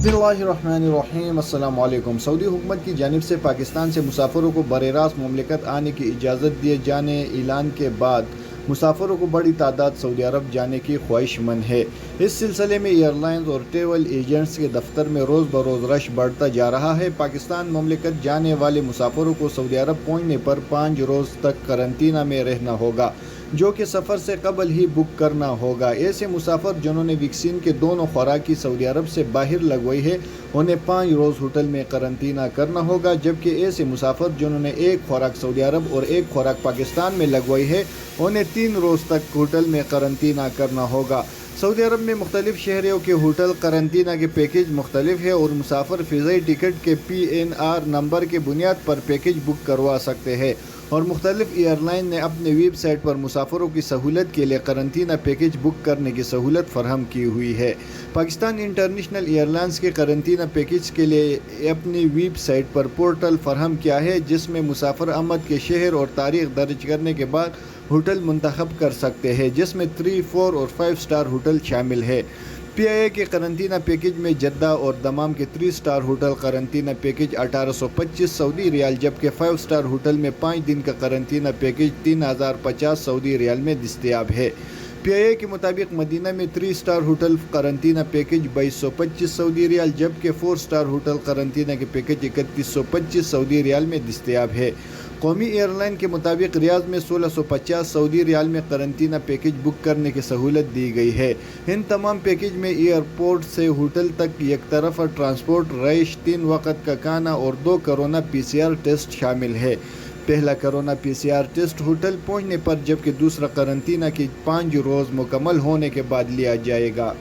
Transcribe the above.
बिस्मिल्लाहिर्रहमानिर्रहीम। अस्सलाम वालेकुम। सऊदी हुकूमत की जानिब से पाकिस्तान से मुसाफिरों को बरेरास्त मुमलिकत आने की इजाज़त दिए जाने ऐलान के बाद मुसाफिरों को बड़ी तादाद सऊदी अरब जाने की ख्वाहिशमंद है। इस सिलसिले में एयरलाइंस और ट्रेवल एजेंट्स के दफ्तर में रोज़ बरोज़ रश बढ़ता जा रहा है। पाकिस्तान मुमलिकत जाने वाले मुसाफिरों को सऊदी अरब पहुँचने पर 5 रोज़ तक करंतना में रहना होगा, जो कि सफ़र से कबल ही बुक करना होगा। ऐसे मुसाफिर जिन्होंने वैक्सीन के दोनों खुराक की सऊदी अरब से बाहर लगवाई है, उन्हें 5 रोज़ होटल में करंतना करना होगा, जबकि ऐसे मुसाफिर जिन्होंने एक खुराक सऊदी अरब और एक खुराक पाकिस्तान में लगवाई है, उन्हें 3 रोज़ तक होटल में करंतना करना होगा। सऊदी अरब में मुख्तलिफ शहरों के होटल करंतना के पैकेज मुख्तलिफ है और मुसाफिर फ़िज़ाई टिकट के PNR नंबर के बुनियाद पर पैकेज बुक करवा सकते हैं और मुख्तलिफ एयरलाइन ने अपने वेबसाइट पर मुसाफिरों की सहूलत के लिए करंतना पैकेज बुक करने की सहूलत फराहम की हुई है। पाकिस्तान इंटरनेशनल एयरलाइंस के करंतना पैकेज के लिए अपनी वेबसाइट पर पोर्टल फराहम किया है, जिसमें मुसाफिर आमद के शहर और तारीख दर्ज करने के बाद होटल मुंतखब कर सकते हैं, जिसमें 3, 4 और 5 स्टार होटल शामिल है। PIA के करंतना पैकेज में जद्दा और दमाम के 3 स्टार होटल करंतना पैकेज 1825 सऊदी रियाल, जबकि 5 स्टार होटल में 5 दिन का करंतना पैकेज 3050 सऊदी रियाल में दस्तयाब है। PIA के मुताबिक मदीना में 3 स्टार होटल करंतना पैकेज 2225 सऊदी रियाल, जबकि 4 स्टार होटल करंतना के पैकेज 3125 सऊदी रियाल में दस्तयाब है। कौमी एयरलाइन के मुताबिक रियाद में 1650 सऊदी रियाल में करंतना पैकेज बुक करने की सहूलत दी गई है। इन तमाम पैकेज में एयरपोर्ट से होटल तक एक तरफा ट्रांसपोर्ट, रइश, 3 वक्त का खाना और 2 कोरोना PCR टेस्ट शामिल है। पहला कोरोना PCR टेस्ट होटल पहुंचने पर, जबकि दूसरा करंतना के 5 रोज़ मुकम्मल होने के बाद लिया जाएगा।